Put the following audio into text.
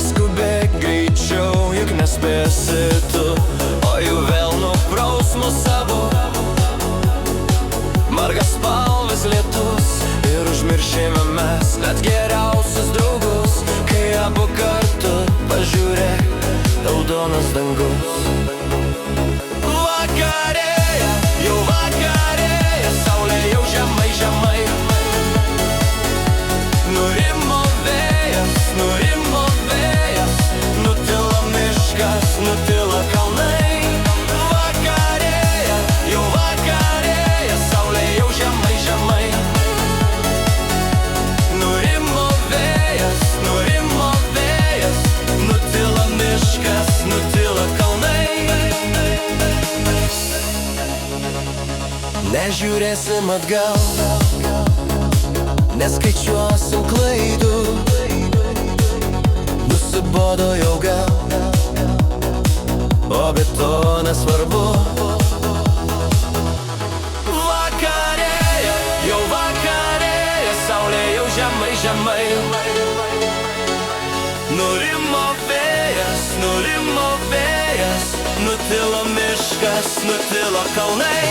Paskubėk greičiau, juk nespėsi tu, o jau vėl nupraus mus abu. Margas spalvas lietus ir užmiršėme mes net geriausius draugus. Kai abu kartu pažiūrėk, raudonas dangus. Vakarėja, jau vakarėja, saulė jau žemai, žemai. Nurimo vėjas, nutilo miškas, nutilo kalnai. Vakarėja, jau vakarėja, saulė jau žemai, žemai. Nurimo vėjas, nutilo miškas, nutilo kalnai. Nežiūrėsim atgal, neskaičiuosim klaidų. Nusibodo jau gal, o be to nesvarbu. Vakarėja, jau vakarėja, saulė jau žemai, žemai. Nurimo vėjas, nutilo miškas, nutilo kalnai.